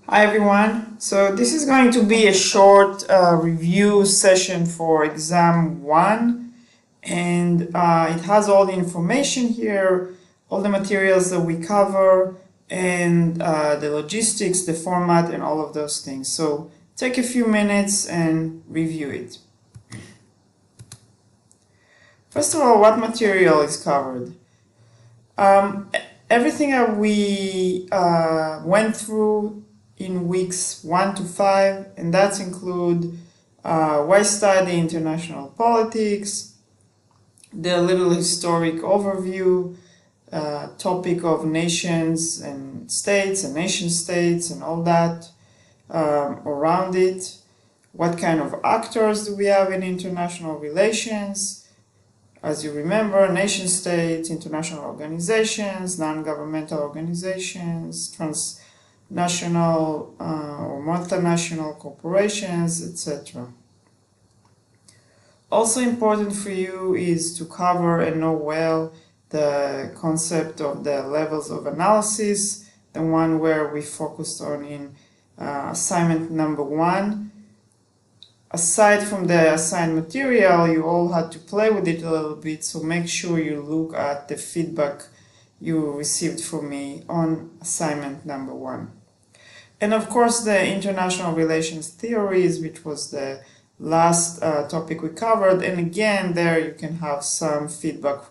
Hi everyone, so this is going to be a short review session for exam 1 and it has all the information here, all the materials that we cover and the logistics, the format and all of those things. So take a few minutes and review it. First of all, what material is covered? Everything that we went through in weeks 1 to 5, and that include why study international politics, the little historic overview, topic of nations and states and nation states and all that around it, what kind of actors do we have in international relations. As you remember, nation states, international organizations, non-governmental organizations, transnational or multinational corporations, etc. Also important for you is to cover and know well the concept of the levels of analysis, the one where we focused on in assignment number 1. Aside from the assigned material, you all had to play with it a little bit, so make sure you look at the feedback you received from me on assignment number 1. And of course the international relations theories, which was the last topic we covered, and again there you can have some feedback,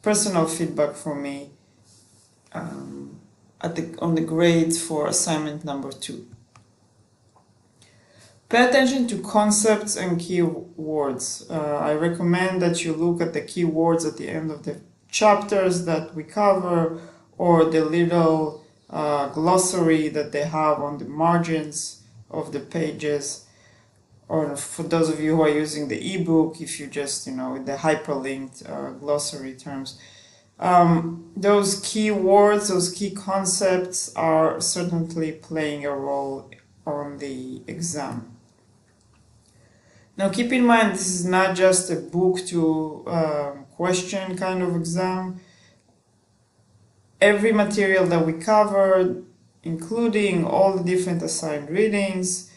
personal feedback from me on the grades for assignment number 2. Pay attention to concepts and keywords. I recommend that you look at the keywords at the end of the chapters that we cover, or the little glossary that they have on the margins of the pages, or for those of you who are using the ebook, if you just, with the hyperlinked glossary terms. Those keywords, those key concepts are certainly playing a role on the exam. Now keep in mind, this is not just a book to question kind of exam. Every material that we covered, including all the different assigned readings,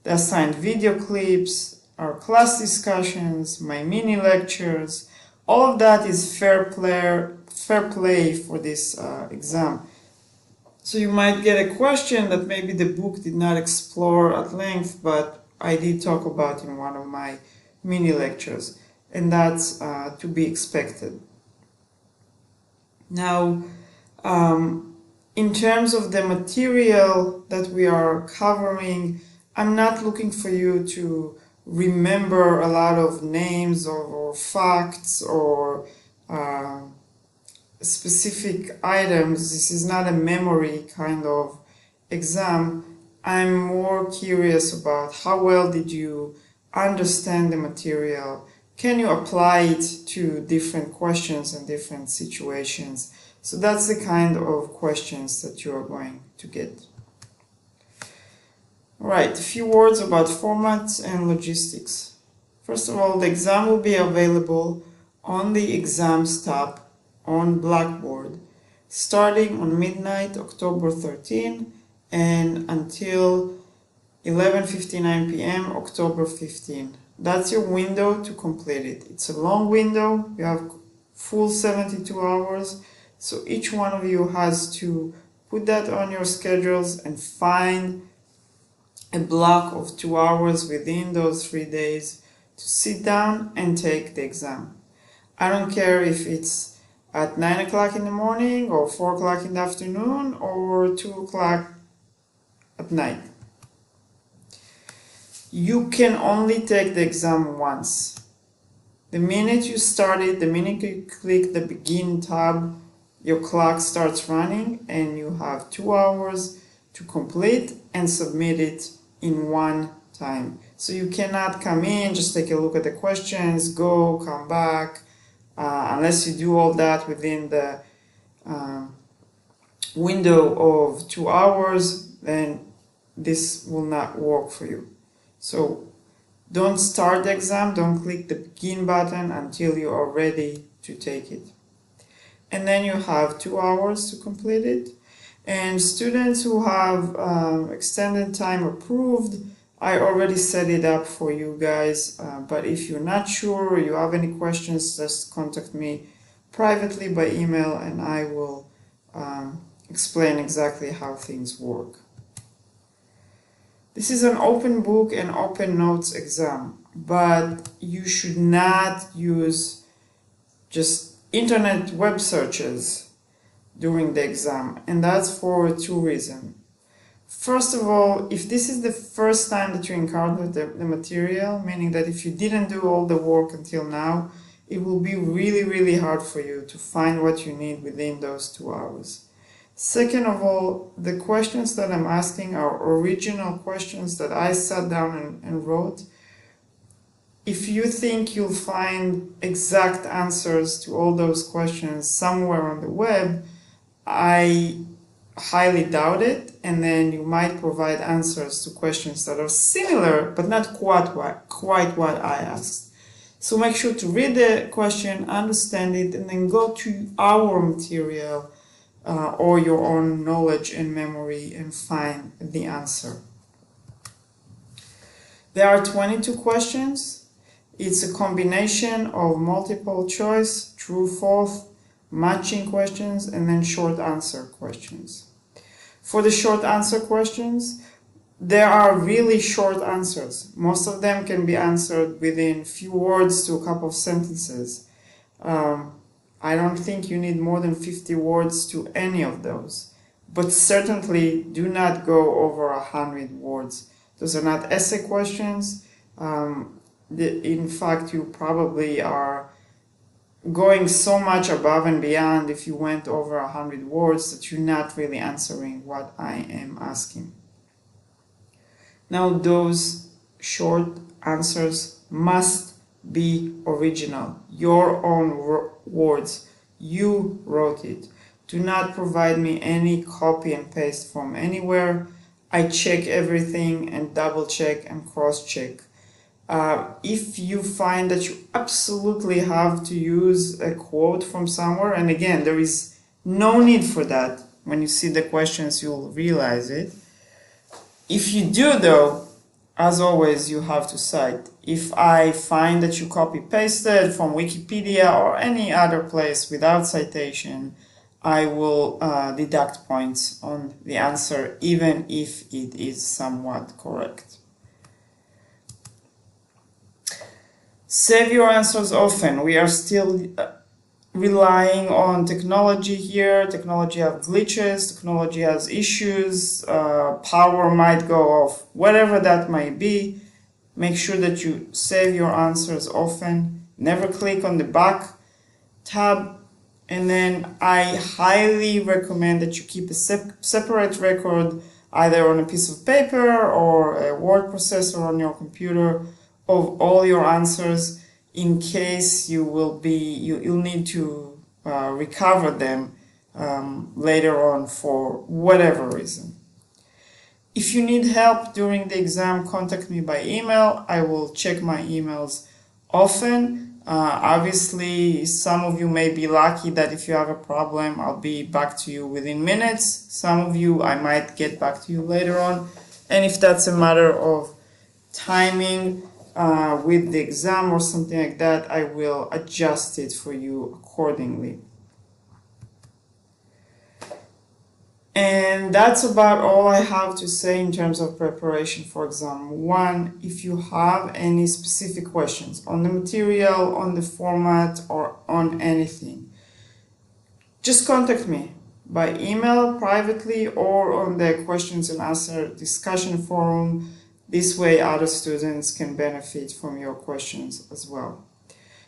the assigned video clips, our class discussions, my mini lectures, all of that is fair play for this exam. So you might get a question that maybe the book did not explore at length, but I did talk about in one of my mini lectures, and that's to be expected. Now, in terms of the material that we are covering, I'm not looking for you to remember a lot of names or facts or specific items. This is not a memory kind of exam. I'm more curious about how well did you understand the material. Can you apply it to different questions and different situations? So that's the kind of questions that you are going to get. All right, a few words about formats and logistics. First of all, the exam will be available on the Exams tab on Blackboard starting on midnight, October 13, and until 11:59 p.m. October 15. That's your window to complete it. It's a long window. You have full 72 hours. So each one of you has to put that on your schedules and find a block of 2 hours within those 3 days to sit down and take the exam. I don't care if it's at 9 o'clock in the morning or 4 o'clock in the afternoon or 2 o'clock at night. You can only take the exam once. The minute you start it, the minute you click the begin tab, your clock starts running and you have 2 hours to complete and submit it in one time. So you cannot come in, just take a look at the questions, go, come back, unless you do all that within the window of 2 hours, then this will not work for you. So don't start the exam, don't click the begin button until you are ready to take it. And then you have 2 hours to complete it. And students who have extended time approved, I already set it up for you guys, but if you're not sure or you have any questions, just contact me privately by email and I will explain exactly how things work. This is an open book and open notes exam, but you should not use just internet web searches during the exam, and that's for two reasons. First of all, if this is the first time that you encounter the material, meaning that if you didn't do all the work until now, it will be really hard for you to find what you need within those 2 hours. Second of all, the questions that I'm asking are original questions that I sat down and wrote. If you think you'll find exact answers to all those questions somewhere on the web, I highly doubt it, and then you might provide answers to questions that are similar but not quite what I asked. So make sure to read the question, understand it, and then go to our material or your own knowledge and memory and find the answer. There are 22 questions. It's a combination of multiple choice, true, false, matching questions, and then short answer questions. For the short answer questions, there are really short answers. Most of them can be answered within few words to a couple of sentences. I don't think you need more than 50 words to any of those, but certainly do not go over 100 words. Those are not essay questions. In fact, you probably are going so much above and beyond if you went over 100 words that you're not really answering what I am asking. Now, those short answers must be original, your own words. You wrote it. Do not provide me any copy and paste from anywhere. I check everything and double check and cross check. If you find that you absolutely have to use a quote from somewhere, and again, there is no need for that. When you see the questions, you'll realize it. If you do, though, as always, you have to cite. If I find that you copy-pasted from Wikipedia or any other place without citation, I will deduct points on the answer, even if it is somewhat correct. Save your answers often. We are still relying on technology here. Technology has glitches, technology has issues, power might go off, whatever that might be. Make sure that you save your answers often. Never click on the back tab. And then I highly recommend that you keep a separate record, either on a piece of paper or a word processor on your computer, of all your answers, in case you'll need to recover them later on for whatever reason. If you need help during the exam, contact me by email. I will check my emails often. Obviously, some of you may be lucky that if you have a problem, I'll be back to you within minutes. Some of you, I might get back to you later on. And if that's a matter of timing with the exam or something like that, I will adjust it for you accordingly. And that's about all I have to say in terms of preparation for exam 1. If you have any specific questions on the material, on the format, or on anything, just contact me by email privately or on the questions and answer discussion forum. This way other students can benefit from your questions as well.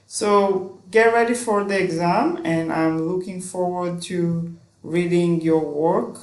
So get ready for the exam, and I'm looking forward to reading your work